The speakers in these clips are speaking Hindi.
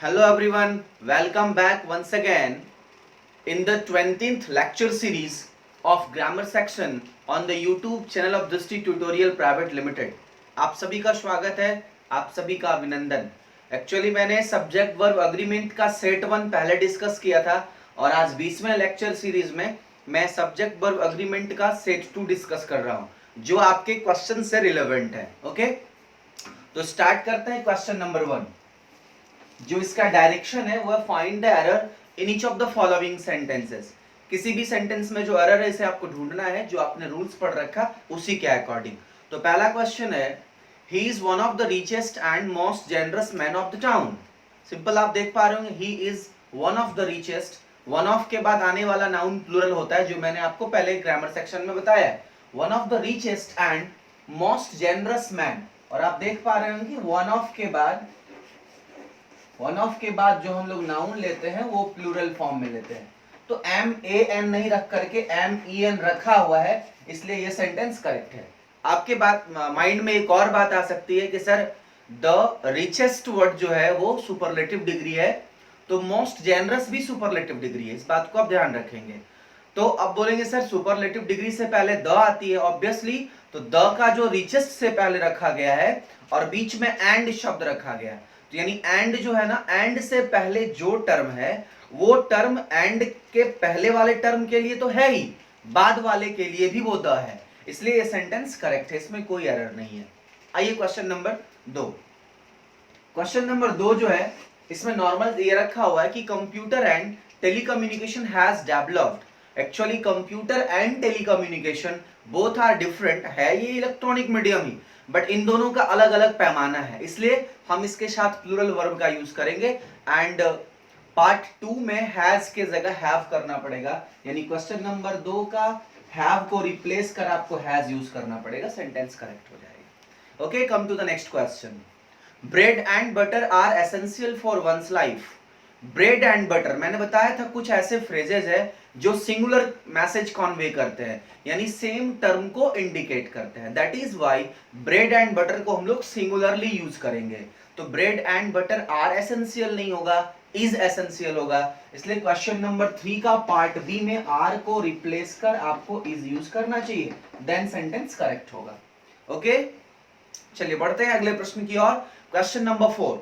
Hello everyone, welcome back once again in the 20th lecture series of grammar section on the YouTube channel of Drishti Tutorial Private Limited. आप सभी का स्वागत है, आप सभी का अभिनंदन। एक्चुअली मैंने सब्जेक्ट वर्ब अग्रीमेंट का सेट 1 पहले डिस्कस किया था और आज 20वें लेक्चर सीरीज में मैं सब्जेक्ट वर्ब अग्रीमेंट का सेट 2 डिस्कस कर रहा हूं जो आपके क्वेश्चन से रिलेवेंट है। ओके, तो स्टार्ट करते हैं क्वेश्चन नंबर 1। जो इसका डायरेक्शन है वो find the error in each of the following sentences. किसी भी सेंटेंस में जो एरर है इसे आपको ढूंढना है, जो आपने रूल्स पढ़ रखा उसी के अकॉर्डिंग। तो पहला क्वेश्चन है, he is one of the richest and most generous man of the town. Simple, आप देख पा रहे होंगे, he is one of the richest. One of के बाद आने वाला नाउन प्लूरल होता है, जो मैंने आपको पहले ग्रामर सेक्शन में बताया है। One of the richest and most generous man, और आप देख पा रहे होंगे वन ऑफ के बाद जो हम लोग नाउन लेते हैं वो प्लूरल फॉर्म में लेते हैं। तो एम ए एन नहीं रख करके एम ई एन रखा हुआ है, इसलिए ये सेंटेंस करेक्ट है। आपके बात माइंड में एक और बात आ सकती है कि सर द रिचेस्ट वर्ड जो है वो सुपरलेटिव डिग्री है, तो मोस्ट जेनरस भी सुपरलेटिव डिग्री है। इस बात को आप ध्यान रखेंगे। तो अब बोलेंगे सर सुपरलेटिव डिग्री से पहले द आती है ऑब्वियसली, तो द का जो रिचेस्ट से पहले रखा गया है और बीच में एंड शब्द रखा गया है, तो यानी एंड जो है ना, एंड से पहले जो टर्म है वो टर्म एंड के पहले वाले टर्म के लिए तो है ही, बाद वाले के लिए भी वो द है, इसलिए ये सेंटेंस करेक्ट है, इसमें कोई एरर नहीं है। आइए क्वेश्चन नंबर 2। क्वेश्चन नंबर 2 जो है इसमें नॉर्मल ये रखा हुआ है कि computer and telecommunication has developed. Actually computer and telecommunication both are different, है ये इलेक्ट्रॉनिक मीडियम ही, बट इन दोनों का अलग अलग पैमाना है, इसलिए हम इसके साथ प्लूरल वर्ब का यूज करेंगे। एंड पार्ट 2 में हैज के जगह हैव करना पड़ेगा, यानी क्वेश्चन नंबर 2 का हैव को रिप्लेस कर आपको हैज यूज करना पड़ेगा, सेंटेंस करेक्ट हो जाएगा। Okay, come to the next question. Bread and butter are essential for one's life. Bread and butter, मैंने बताया था कुछ ऐसे फ्रेजेस है जो सिंगुलर मैसेज कॉन्वे करते हैं, यानी सेम टर्म को इंडिकेट करते हैं। That is why bread and butter को हम लोग सिंगुलरली यूज करेंगे। तो bread and butter are essential नहीं होगा, इज एसेंशियल होगा, इसलिए क्वेश्चन नंबर 3 का पार्ट बी में आर को रिप्लेस कर आपको इज यूज करना चाहिए, देन सेंटेंस करेक्ट होगा। ओके, चलिए बढ़ते हैं अगले प्रश्न की ओर। Question number 4,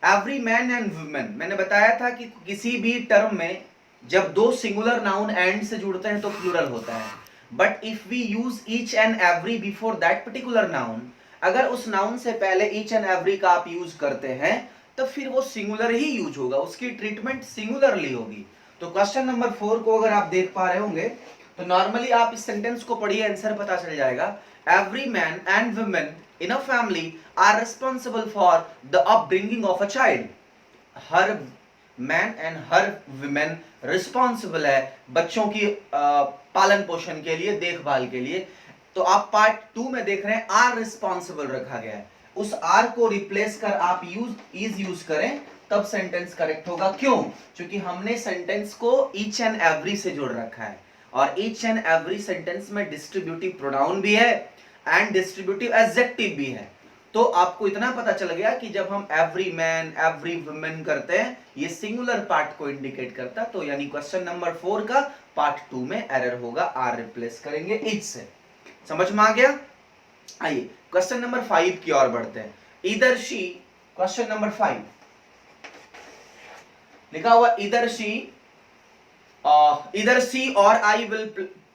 every man and women. मैंने बताया था कि किसी भी टर्म में जब दो सिंगुलर नाउन एंड से जुड़ते हैं तो प्लूरल होता है, but if we use each and every before that particular noun, अगर उस नाउन से पहले ईच एंड एवरी का आप यूज करते हैं तो फिर वो सिंगुलर ही यूज होगा, उसकी ट्रीटमेंट सिंगुलरली होगी। तो क्वेश्चन नंबर 4 को अगर आप देख पा रहे होंगे तो नॉर्मली आप इस सेंटेंस को पढ़िए, आंसर पता चल जाएगा। Every man and women in a family are responsible for the upbringing of a child. Her man and her women responsible है बच्चों की पालन पोषण के लिए, देखभाल के लिए। तो आप पार्ट 2 में देख रहे हैं आर रिस्पॉन्सिबल रखा गया है, उस आर को रिप्लेस कर आप इज यूज करें, तब सेंटेंस करेक्ट होगा। क्यों? क्योंकि हमने सेंटेंस को ईच एंड एवरी से जोड़ रखा है, और ईच एंड एवरी सेंटेंस में डिस्ट्रीब्यूटिव प्रोनाउन भी है एंड डिस्ट्रीब्यूटिव एडजेक्टिव भी है। तो आपको इतना पता चल गया कि जब हम एवरी मैन एवरी वुमेन करते हैं ये सिंगुलर पार्ट को इंडिकेट करता, तो यानी क्वेश्चन नंबर 4 का पार्ट 2 में एरर होगा, आर रिप्लेस करेंगे इज से। समझ में आ गया? आइए क्वेश्चन नंबर 5 की ओर बढ़ते हैं। इधर शी, क्वेश्चन नंबर 5 लिखा हुआ इधर सी और I will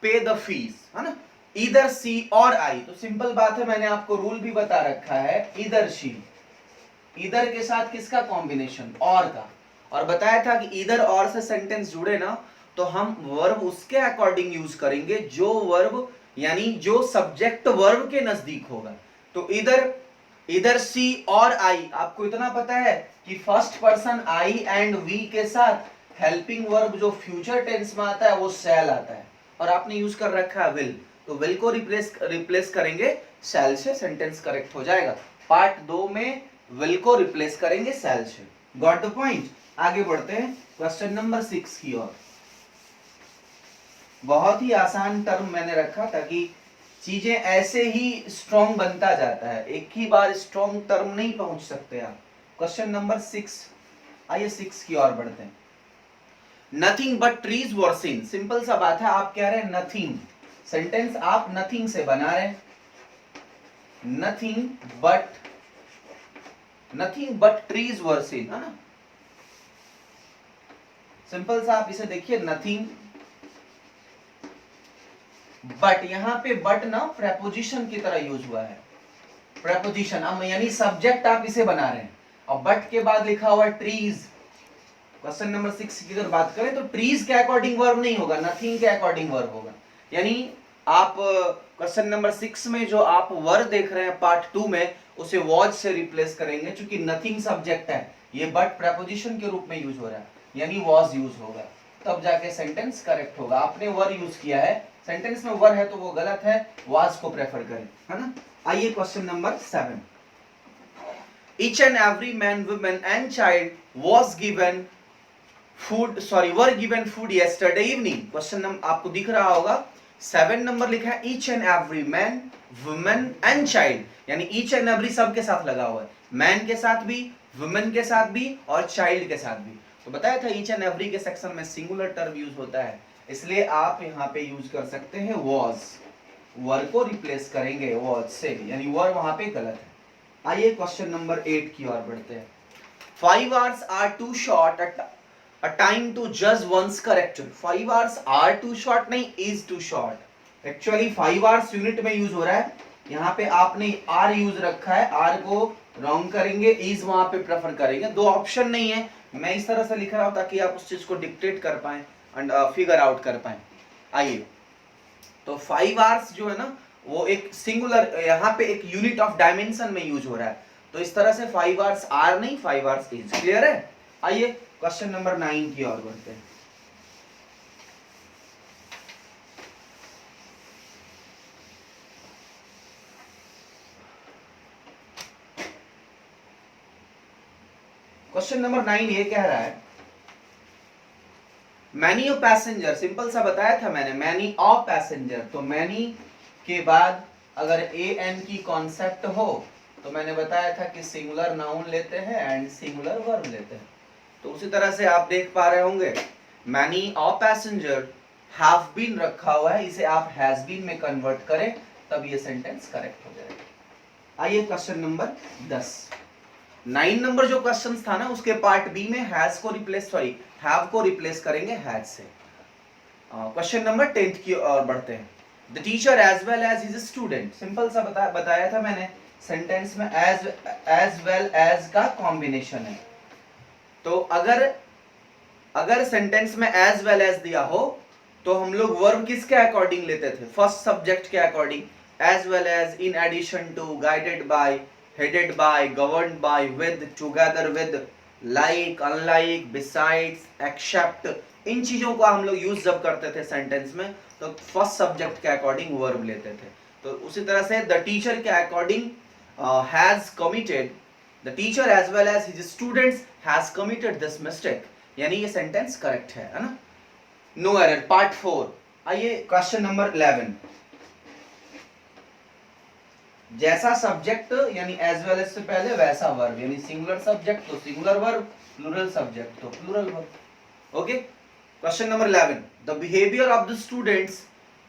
pay the fees, है ना। इधर सी और आई, तो सिंपल बात है, मैंने आपको रूल भी बता रखा है। इधर शी, इधर के साथ किसका कॉम्बिनेशन? और का, और बताया था कि इधर और से सेंटेंस जुड़े ना तो हम वर्ब उसके अकॉर्डिंग यूज करेंगे जो वर्ब यानी जो सब्जेक्ट वर्ब के नजदीक होगा। तो इधर सी और आई, आपको इतना पता है कि first person I and we के साथ हेल्पिंग वर्ब जो फ्यूचर टेंस में आता है वो शैल आता है, और आपने यूज कर रखा है विल, तो विल को रिप्लेस करेंगे शैल से, सेंटेंस करेक्ट हो जाएगा। पार्ट 2 में विल को रिप्लेस करेंगे शैल से। Got the point? आगे बढ़ते हैं क्वेश्चन नंबर 6 की ओर। बहुत ही आसान टर्म मैंने रखा ताकि चीजें ऐसे ही स्ट्रॉन्ग बनता जाता है, एक ही बार स्ट्रॉन्ग टर्म नहीं पहुंच सकते आप। क्वेश्चन नंबर 6, आइए 6 की ओर बढ़ते हैं। Nothing but trees were seen, simple सा बात है, आप कह रहे हैं नथिंग, सेंटेंस आप नथिंग से बना रहे हैं, nothing but trees were seen, है ना। सिंपल सा आप इसे देखिए, नथिंग बट, यहां पे बट ना प्रेपोजिशन की तरह यूज हुआ है, प्रेपोजिशन, अब यानी सब्जेक्ट आप इसे बना रहे हैं, और बट के बाद लिखा हुआ ट्रीज। क्वेश्चन नंबर 6 की अगर बात करें तो ट्रीज के अकॉर्डिंग वर्ब नहीं होगा, नथिंग के अकॉर्डिंग वर्ब होगा। यानी आप क्वेश्चन नंबर 6 में जो आप वर्ब देख रहे हैं पार्ट 2 में, उसे वॉज से रिप्लेस करेंगे, क्योंकि नथिंग सब्जेक्ट है, ये बट प्रेपोजिशन के रूप में यूज हो रहा है, यानी वॉज यूज होगा, तब जाके सेंटेंस करेक्ट होगा। आपने वर यूज किया है, सेंटेंस में वर है तो वो गलत है, वॉज को प्रेफर करें, है ना। आइए question number 7, each and every man, woman and child was given food, were given food yesterday evening। Question number आपको दिख रहा होगा, 7 नंबर लिखा है each and every man, woman and child, यानी each and every सब के साथ लगा हुआ है, man के साथ भी, woman के साथ भी और child के साथ भी। तो बताया था each and every के सेक्शन में सिंगुलर टर्म यूज होता है, इसलिए आप यहाँ पे यूज कर सकते हैं was, वर को रिप्लेस करेंगे was से, यानी वर वहां पे गलत है। आइए क्वेश्चन नंबर 8 की ओर बढ़ते हैं। 5 hours are too short a time to judge one's character। 5 hours are too short नहीं, is too short, actually 5 hours unit में यूज हो रहा है, यहाँ पे आपने आर यूज रखा है, आर को रॉन्ग करेंगे, इज वहां पे प्रेफर करेंगे, दो ऑप्शन नहीं है, मैं इस तरह से लिख रहा हूं ताकि आप उस चीज को डिक्टेट कर पाए एंड फिगर आउट कर पाए। आइए, तो 5 hours जो है ना, वो एक सिंगुलर, यहाँ पे एक यूनिट ऑफ डायमेंशन में यूज हो रहा है, तो इस तरह से 5 hours आर नहीं, 5 hours इज, क्लियर है। आइए क्वेश्चन नंबर 9 की ओर बढ़ते हैं। क्वेश्चन नंबर 9 ये कह रहा है, मैनी ऑफ पैसेंजर, सिंपल सा बताया था मैंने, मैनी ऑफ पैसेंजर, तो मैनी के बाद अगर ए एन की कॉन्सेप्ट हो तो मैंने बताया था कि सिंगुलर नाउन लेते हैं एंड सिंगुलर वर्ब लेते हैं, तो उसी तरह से आप देख पा रहे होंगे, many of passenger have been रखा हुआ है, इसे आप हैज बीन में कन्वर्ट करें तब ये सेंटेंस करेक्ट हो जाएगा। आइए क्वेश्चन नंबर 10, 9 नंबर जो क्वेश्चन था ना, उसके पार्ट बी में हैज को रिप्लेस, हैव को रिप्लेस करेंगे हैज से। क्वेश्चन नंबर 10 की ओर बढ़ते हैं। The teacher as well as his student, simple सा बताया था मैंने, सेंटेंस में एज वेल एज का कॉम्बिनेशन है, तो अगर सेंटेंस में एज वेल एज दिया हो तो हम लोग वर्ब किसके अकॉर्डिंग लेते थे, फर्स्ट सब्जेक्ट के according, as well as, in addition to, guided by, headed by, governed by, with, together with, like, unlike, besides, except, इन चीजों को हम लोग यूज जब करते थे सेंटेंस में तो फर्स्ट सब्जेक्ट के अकॉर्डिंग वर्ब लेते थे। तो उसी तरह से द टीचर के according has committed, the teacher as well as his students has committed this mistake, यानी ये सेंटेंस करेक्ट है ना, नो एरर। पार्ट 4, आइए क्वेश्चन नंबर 11, जैसा सब्जेक्ट यानी एज वेल एज से पहले वैसा वर्ब, यानी सिंगुलर सब्जेक्ट तो सिंगुलर वर्ब, प्लूरल सब्जेक्ट तो plural verb. Okay, question number 11, the behaviour of the students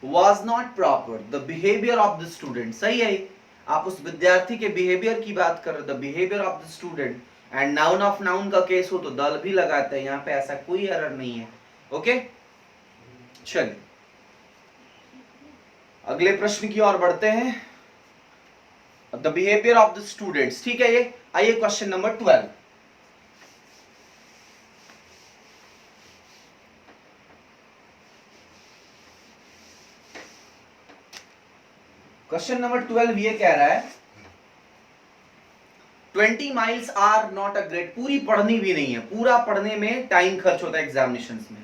was not proper, the behaviour of the student, सही है, आप उस विद्यार्थी के बिहेवियर की बात कर रहे हो, the behaviour of the student, and noun of noun का केस हो तो दल भी लगाते हैं, यहाँ पे ऐसा कोई एरर नहीं है। ओके, चलिए अगले प्रश्न की ओर बढ़ते हैं, the behaviour of the students, ठीक है ये। आइए क्वेश्चन नंबर 12, क्वेश्चन नंबर 12 ये कह रहा है 20 miles are not a great, पूरी पढ़नी भी नहीं है, पूरा पढ़ने में टाइम खर्च होता है एग्जामिनेशंस में,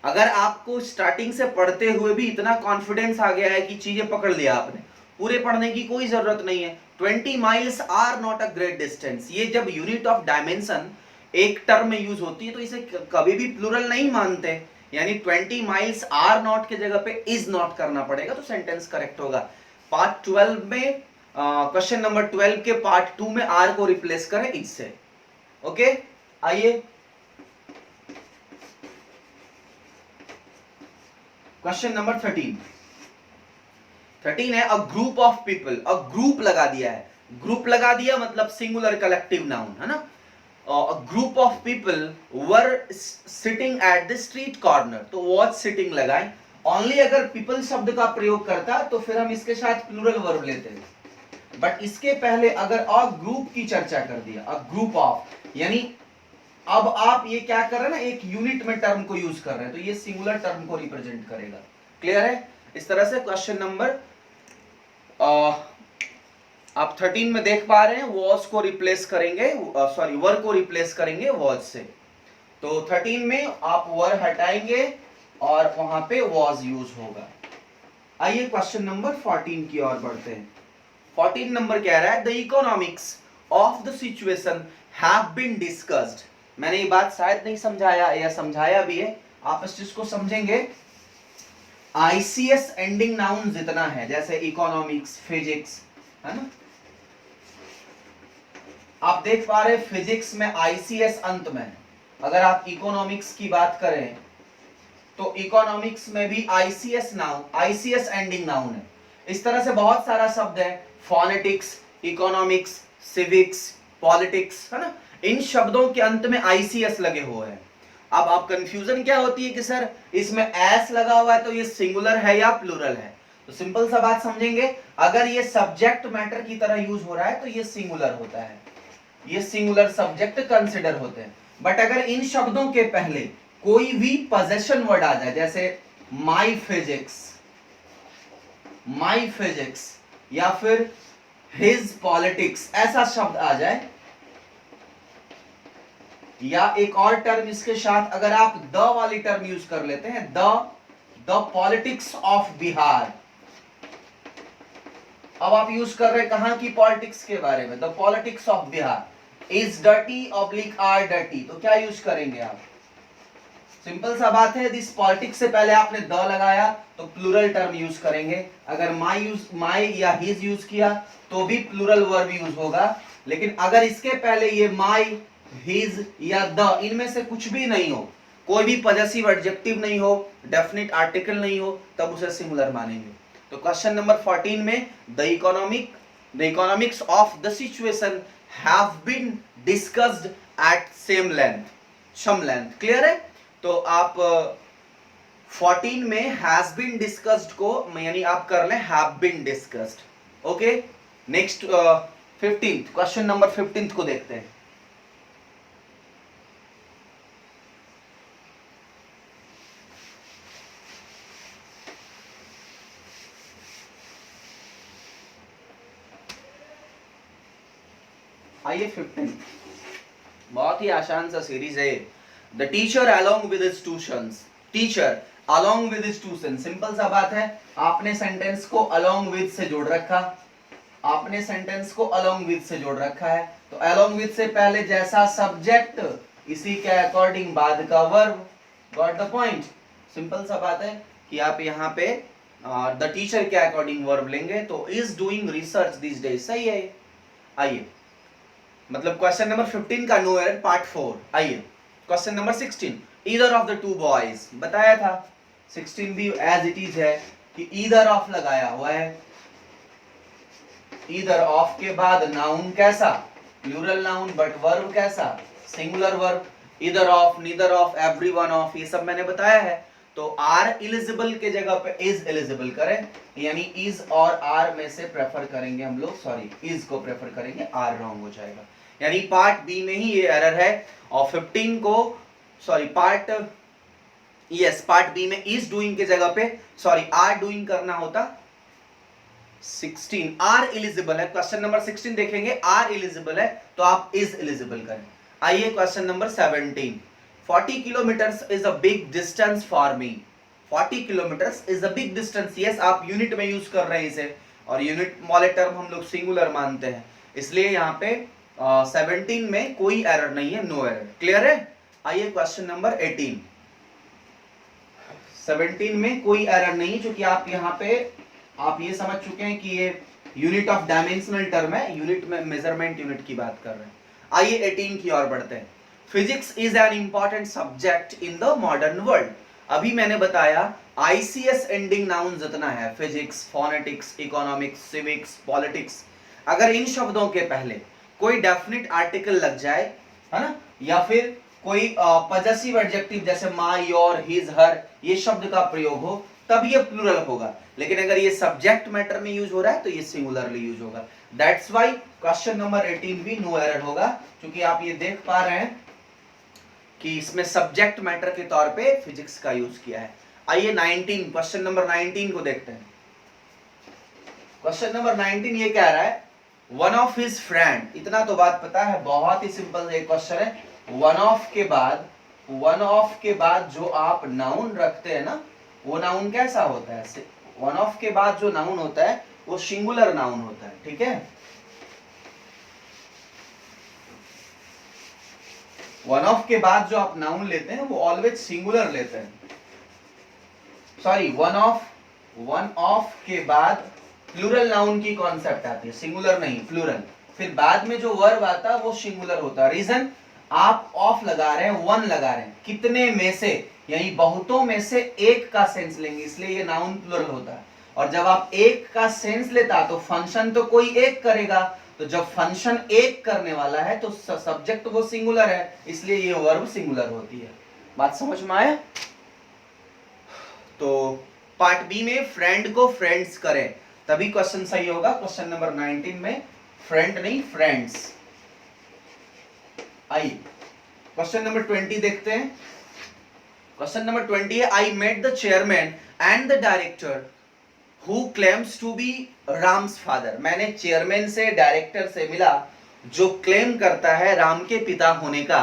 अगर आपको स्टार्टिंग से पढ़ते हुए भी इतना कॉन्फिडेंस आ गया है कि चीजें पकड़ लिया आपने, पूरे पढ़ने की कोई जरूरत नहीं है। 20 miles are not a great distance, ये जब यूनिट ऑफ डायमेंशन एक टर्म में यूज होती है तो इसे कभी भी प्लूरल नहीं मानते, यानी 20 माइल्स आर नॉट के जगह पे इज नॉट करना पड़ेगा तो सेंटेंस करेक्ट होगा। पार्ट 12 में क्वेश्चन नंबर 12 के पार्ट 2 में आर को रिप्लेस करें इज से। ओके, आइए क्वेश्चन नंबर 13 है, a group of people, a group लगा दिया है, ग्रुप लगा दिया मतलब सिंगुलर कलेक्टिव नाउन है ना। a group of people were sitting at the street corner, तो was sitting लगाएं। ओनली अगर पीपल शब्द का प्रयोग करता तो फिर हम इसके साथ प्लूरल वर्ब लेते हैं, बट इसके पहले अगर अ ग्रुप की चर्चा कर दिया, अ ग्रुप ऑफ, यानी अब आप ये क्या कर रहे हैं ना, एक यूनिट में टर्म को यूज कर रहे हैं, तो ये सिंगुलर टर्म को रिप्रेजेंट करेगा। क्लियर है? इस तरह से क्वेश्चन नंबर आप 13 में देख पा रहे हैं, वॉज को रिप्लेस करेंगे, सॉरी वर को रिप्लेस करेंगे वॉज से। तो 13 में आप वर हटाएंगे और वहां पे वॉज यूज होगा। आइए क्वेश्चन नंबर 14 की ओर बढ़ते हैं। 14 नंबर कह रहा है, the economics of the situation have been discussed. मैंने ये बात शायद नहीं समझाया या समझाया भी है, आप इस चीज को समझेंगे। आईसीएस एंडिंग नाउन जितना है, जैसे इकोनॉमिक्स, फिजिक्स, है ना, आप देख पा रहे फिजिक्स में आईसीएस अंत में है। अगर आप इकोनॉमिक्स की बात करें तो इकोनॉमिक्स में भी ICS noun, ICS ending noun है। इस तरह से बहुत सारा शब्द है, फोनेटिक्स, इकोनॉमिक्स, सिविक्स, पॉलिटिक्स, है ना, इन शब्दों के अंत में आईसीएस लगे हुए हैं। अब आप कंफ्यूजन क्या होती है कि सर इसमें एस लगा हुआ है तो ये सिंगुलर है या प्लूरल है, तो सिंपल सा बात समझेंगे, अगर ये सब्जेक्ट मैटर की तरह यूज हो रहा है तो ये सिंगुलर होता है, ये सिंगुलर सब्जेक्ट कंसिडर होते हैं। बट अगर इन शब्दों के पहले कोई भी पोजेशन वर्ड आ जाए, जैसे माई फिजिक्स या फिर हिज पॉलिटिक्स, ऐसा शब्द आ जाए, या एक और टर्म इसके साथ अगर आप द वाली टर्म यूज कर लेते हैं, द पॉलिटिक्स ऑफ बिहार, अब आप यूज कर रहे हैं कहां की पॉलिटिक्स के बारे में, the politics of Bihar is dirty oblique are dirty, तो क्या यूज करेंगे आप? सिंपल सा बात है, दिस पॉलिटिक्स से पहले आपने द लगाया तो प्लूरल टर्म यूज करेंगे। अगर माई या हिज यूज किया तो भी प्लूरल वर्ब यूज होगा। लेकिन अगर इसके पहले ये माई, हिज या द, इनमें से कुछ भी नहीं हो, कोई भी पॉजेसिव एडजेक्टिव नहीं हो, डेफिनेट आर्टिकल नहीं हो, तब उसे सिंगुलर मानेंगे। तो क्वेश्चन नंबर 14 में the economics of the situation have been discussed at some length. Clear है? तो आप 14 में हैज बीन डिस्कस्ड को यानी आप कर लें have been discussed. Okay, next 15th question number 15 को देखते हैं। आइए 15, बहुत ही आसान सा सीरीज है। The teacher along with his tuitions, teacher along with his tuition, simple सा बात है, आपने सेंटेंस को अलोंग विद से जोड़ रखा, आपने सेंटेंस को अलोंग विद से जोड़ रखा है, तो अलोंग विद से पहले जैसा सब्जेक्ट इसी के अकॉर्डिंग बाद का verb. Got the point? Simple सा बात है कि आप यहाँ पे द टीचर के अकॉर्डिंग वर्ब लेंगे, तो is doing research this days, सही है। आइए, मतलब क्वेश्चन नंबर 15 का नो एरर पार्ट 4। आइए question number 16, either of the two boys, बताया था 16 भी एज इट इज है कि ईदर ऑफ लगाया हुआ है। ईदर ऑफ के बाद नाउन कैसा? प्लूरल नाउन, बट वर्ब कैसा? Singular verb. Either of, neither of, everyone of, ये सब मैंने बताया है। तो आर एलिजिबल के जगह पे इज एलिजिबल करें, यानी इज और आर में से प्रेफर करेंगे हम लोग, सॉरी इज को प्रेफर करेंगे, आर रॉन्ग हो जाएगा। यानी पार्ट बी में ही ये एरर है, और 15 को सॉरी पार्ट बी में इज डूइंग के जगह पे सॉरी आर डूइंग करना होता। 16 आर एलिजिबल है, क्वेश्चन नंबर 16 देखेंगे, आर एलिजिबल है तो आप इज एलिजिबल करें। आइए question number 17, 40 kilometres is a big distance for me. 40 kilometres is a big distance, yes आप यूनिट में यूज कर रहे हैं इसे, और यूनिट वाले टर्म हम लोग सिंगुलर मानते हैं, इसलिए यहाँ पे 17 में कोई एरर नहीं है, नो एरर। क्लियर है? आइए क्वेश्चन नंबर 18, 17 में कोई एरर नहीं, क्योंकि आप यहाँ पे आप ये समझ चुके हैं कि ये यूनिट ऑफ डायमेंशनल टर्म है, यूनिट में मेजरमेंट यूनिट की बात कर रहे हैं। आइए 18 की ओर बढ़ते हैं। Physics is an important subject in the modern world. अभी मैंने बताया आईसीएस एंडिंग नाउन जितना है, physics, phonetics, economics, civics, politics, अगर इन शब्दों के पहले कोई डेफिनेट आर्टिकल लग जाए, है ना, या फिर कोई पजेसिव एडजेक्टिव जैसे माय, योर, हिज, हर, ये शब्द का प्रयोग हो, तब ये प्लूरल होगा। लेकिन अगर ये सब्जेक्ट मैटर में यूज हो रहा है तो ये सिंगुलरली यूज होगा। दैट्स व्हाई क्वेश्चन नंबर 18 भी नो एरर होगा, क्योंकि आप ये देख पा रहे हैं कि इसमें सब्जेक्ट मैटर के तौर पे फिजिक्स का यूज किया है। आइए 19, क्वेश्चन नंबर 19 को देखते हैं। क्वेश्चन नंबर 19 ये कह रहा है वन ऑफ हिज फ्रेंड, इतना तो बात पता है, बहुत ही सिंपल एक क्वेश्चन है। वन ऑफ के बाद जो आप नाउन रखते हैं ना, वो नाउन कैसा होता है? वन ऑफ के बाद जो नाउन होता है वो सिंगुलर नाउन होता है, ठीक है। वन ऑफ के बाद जो आप नाउन लेते हैं वो ऑलवेज सिंगुलर लेते हैं। सॉरी, वन ऑफ के बाद प्लूरल नाउन की कॉन्सेप्ट आती है, सिंगुलर नहीं, प्लूरल। फिर बाद में जो वर्ब आता है वो सिंगुलर होता है। रीजन, आप ऑफ लगा रहे हैं, वन लगा रहे हैं, कितने में से, यानी बहुतों में से एक का सेंस लेंगे, इसलिए ये नाउन प्लूरल होता है। और जब आप एक का सेंस लेता तो फंक्शन तो कोई एक करेगा, तो जब फंक्शन एक करने वाला है तो सब्जेक्ट वो सिंगुलर है, इसलिए ये वर्ब सिंगुलर होती है। बात समझ में आया? तो पार्ट बी में फ्रेंड को फ्रेंड्स करें तभी क्वेश्चन सही होगा। क्वेश्चन नंबर 19 में फ्रेंड नहीं, फ्रेंड्स। आइए क्वेश्चन नंबर 20 देखते हैं। क्वेश्चन नंबर 20 है I met the chairman and the director who claims to be Ram's father. मैंने चेयरमैन से, डायरेक्टर से मिला जो क्लेम करता है राम के पिता होने का।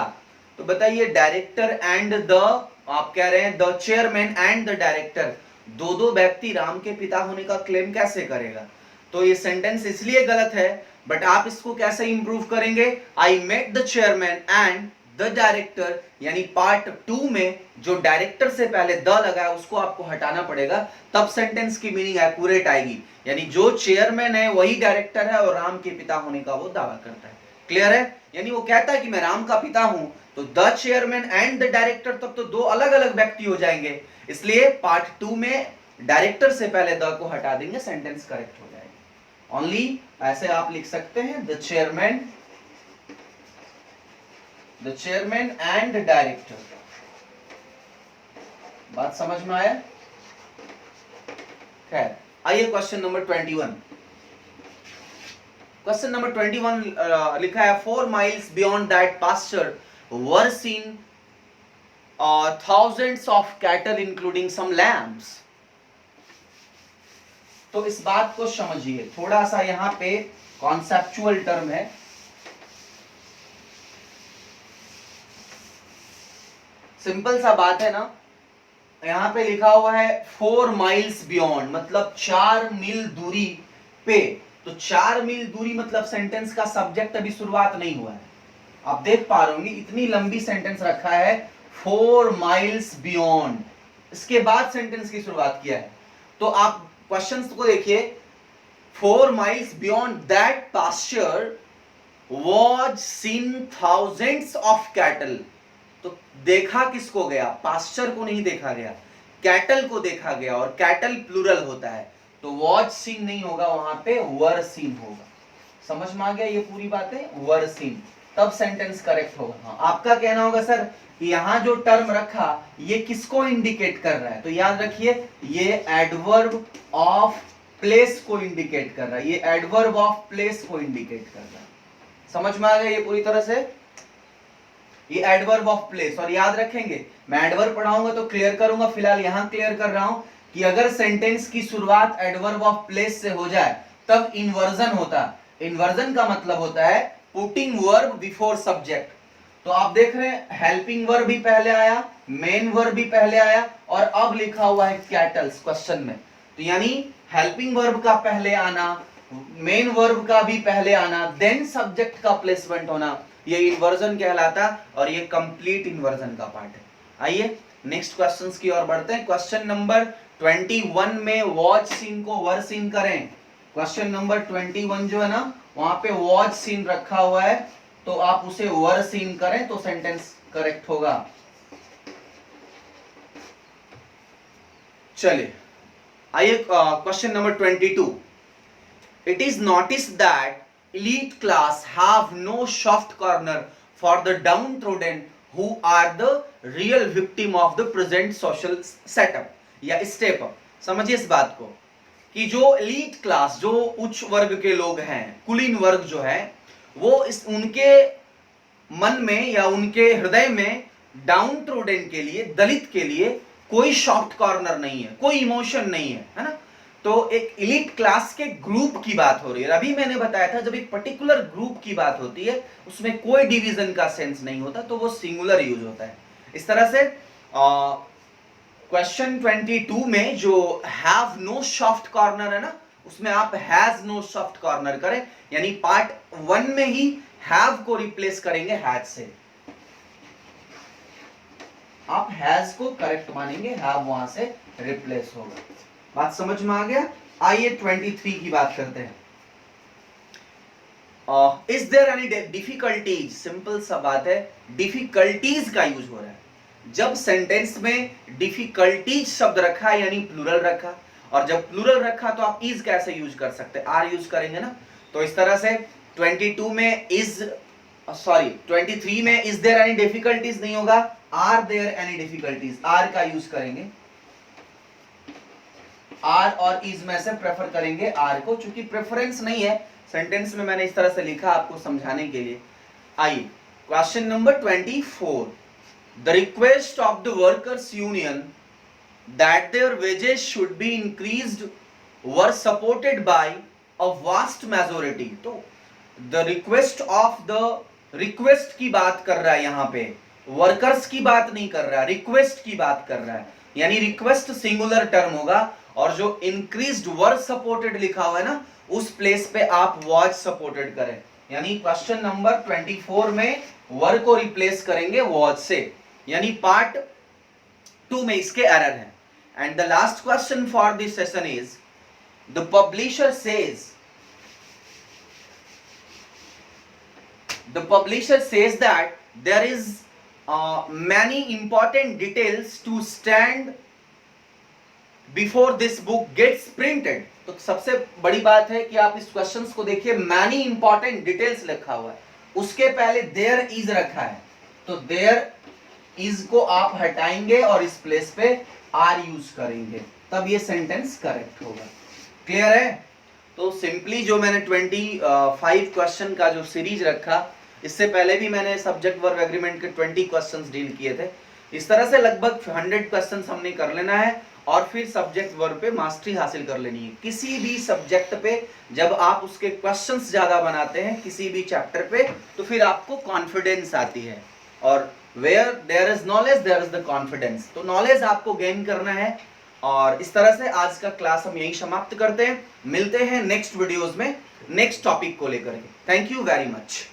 तो बताइए डायरेक्टर एंड द, आप कह रहे हैं the chairman and the director, दो व्यक्ति राम के पिता होने का क्लेम कैसे करेगा? तो ये सेंटेंस इसलिए गलत है, बट आप इसको कैसे इंप्रूव करेंगे? I met the chairman and the director, यानी पार्ट 2 में जो डायरेक्टर से पहले द लगा है उसको आपको हटाना पड़ेगा, तब सेंटेंस की मीनिंग एक्यूरेट आएगी। यानी जो चेयरमैन है वही डायरेक्टर है और राम के पिता होने का वो दावा करता है। क्लियर है? यानी वो कहता है कि मैं राम का पिता हूं, तो the chairman and the director, तब तो दो अलग अलग व्यक्ति हो जाएंगे, इसलिए पार्ट 2 में डायरेक्टर से पहले द को हटा देंगे, सेंटेंस करेक्ट हो जाएगा। ओनली ऐसे आप लिख सकते हैं द चेयरमैन एंड डायरेक्टर। बात समझ में आया? खैर, आइए क्वेश्चन नंबर 21। क्वेश्चन नंबर 21 लिखा है 4 miles beyond that pasture were seen thousands of cattle including some lambs। तो इस बात को समझिए, थोड़ा सा यहां पे कॉन्सेप्चुअल टर्म है। सिंपल सा बात है ना, यहां पे लिखा हुआ है 4 miles beyond, मतलब 4 मील दूरी पे। तो 4 मील दूरी मतलब सेंटेंस का सब्जेक्ट अभी शुरुआत नहीं हुआ है। आप देख पा रहे होंगे इतनी लंबी सेंटेंस रखा है 4 miles beyond, इसके बाद सेंटेंस की शुरुआत किया है। तो आप क्वेश्चंस को देखिए, 4 miles beyond that pasture was seen thousands of cattle। तो देखा किसको गया? पास्चर को नहीं देखा गया, कैटल को देखा गया, और कैटल प्लूरल होता है, तो वॉच सीन नहीं होगा, वहां पे वर सीन होगा। समझ में आ गया ये पूरी बातें? वर सीन, तब सेंटेंस करेक्ट होगा। हाँ, आपका कहना होगा सर यहां जो टर्म रखा ये किसको इंडिकेट कर रहा है? तो याद रखिए ये एडवर्ब ऑफ प्लेस को इंडिकेट कर रहा है, ये एडवर्ब ऑफ प्लेस को इंडिकेट कर रहा है। समझ में आ गया ये पूरी तरह से? ये एडवर्ब ऑफ प्लेस। और याद रखेंगे मैं एडवर्ब पढ़ाऊंगा तो क्लियर करूंगा, फिलहाल यहां क्लियर कर रहा हूं कि अगर सेंटेंस की शुरुआत एडवर्ब ऑफ प्लेस से हो जाए तब इन्वर्जन होता है। इन्वर्जन का मतलब होता है पुटिंग वर्ब बिफोर सब्जेक्ट। तो आप देख रहे हैं हेल्पिंग वर्ब भी पहले आया, मेन वर्ब भी पहले आया, और अब लिखा हुआ है कैटल्स क्वेश्चन में। तो यानी हेल्पिंग वर्ब का पहले आना, मेन वर्ब का भी पहले आना, देन सब्जेक्ट का प्लेसमेंट होना, ये इन्वर्जन कहलाता, और ये कंप्लीट इन्वर्जन का पार्ट है। आइए नेक्स्ट क्वेश्चंस की ओर बढ़ते हैं। क्वेश्चन नंबर 21 में वॉच सीन को वर सीन करें। क्वेश्चन नंबर 21 जो है ना, वहां पे वॉच सीन रखा हुआ है, तो आप उसे वर सीन करें तो सेंटेंस करेक्ट होगा। चलिए आइए question number 22. It is noticed that elite class have no soft corner for the downtrodden who are the real victim of the present social setup या step up. समझिए इस बात को कि जो elite class, जो उच्च वर्ग के लोग हैं, कुलीन वर्ग जो है, वो इस उनके मन में या उनके हृदय में डाउनट्रोडन के लिए, दलित के लिए कोई सॉफ्ट कॉर्नर नहीं है, कोई इमोशन नहीं है ना. तो एक इलीट क्लास के ग्रुप की बात हो रही है. अभी मैंने बताया था जब एक पर्टिकुलर ग्रुप की बात होती है उसमें कोई डिवीजन का सेंस नहीं होता, तो वो सिंगुलर यूज होता है. इस तरह से क्वेश्चन 22 में जो हैव नो सॉफ्ट कॉर्नर है ना, उसमें आप हैज नो सॉफ्ट कॉर्नर करें, यानी पार्ट 1 में ही हैव को रिप्लेस करेंगे हैज से. आप हैज को करेक्ट मानेंगे, हैव वहां से रिप्लेस होगा. बात समझ में आ गया. आइए 23 की बात करते हैं. Is there any difficulties. Simple सा बात है, डिफिकल्टीज का यूज हो रहा है. जब सेंटेंस में डिफिकल्टीज शब्द रखा है यानी प्लूरल रखा, और जब प्लूरल रखा तो आप इज कैसे यूज कर सकते हैं, आर यूज करेंगे ना. तो इस तरह से 22 में सॉरी 23 में इज देयर एनी डिफिकल्टीज नहीं होगा, are there any difficulties, are का यूज करेंगे. आर और इज में से प्रेफर करेंगे आर को, चूंकि प्रेफरेंस नहीं है सेंटेंस में, मैंने इस तरह से लिखा आपको समझाने के लिए. आइए question number 24. The request of the workers union that their wages should be increased were supported by a vast majority. तो the request of the, request की बात कर रहा है यहां पे, वर्कर्स की बात नहीं कर रहा है, रिक्वेस्ट की बात कर रहा है. यानी रिक्वेस्ट सिंगुलर टर्म होगा, और जो इंक्रीज्ड वर्ड सपोर्टेड लिखा हुआ है ना, उस प्लेस पे आप वॉच सपोर्टेड करें. यानी क्वेश्चन नंबर 24 में वर्ड को रिप्लेस करेंगे वॉच से, यानी पार्ट 2 में इसके एरर है. And the last question for this session is the publisher says that there is many important details to stand before this book gets printed. तो सबसे बड़ी बात है कि आप इस क्वेश्चंस को देखिए, many important details लिखा हुआ है, उसके पहले there is रखा है, तो there is को आप हटाएंगे और इस प्लेस पे are यूज करेंगे, तब ये सेंटेंस करेक्ट होगा. क्लियर है. तो सिंपली जो मैंने 25 क्वेश्चन का जो सीरीज रखा, इससे पहले भी मैंने सब्जेक्ट वर्ब एग्रीमेंट के 20 क्वेश्चंस डील किए थे. इस तरह से लगभग 100 क्वेश्चंस हमने कर लेना है, और फिर सब्जेक्ट वर्ब पे मास्टरी हासिल कर लेनी है. किसी भी सब्जेक्ट पे जब आप उसके क्वेश्चंस ज्यादा बनाते हैं किसी भी चैप्टर पे, तो फिर आपको कॉन्फिडेंस आती है, और where there is knowledge there is the confidence. तो नॉलेज आपको गेन करना है. और इस तरह से आज का क्लास हम यही समाप्त करते हैं. मिलते हैं नेक्स्ट वीडियोस में नेक्स्ट टॉपिक को लेकर के. Thank you very much.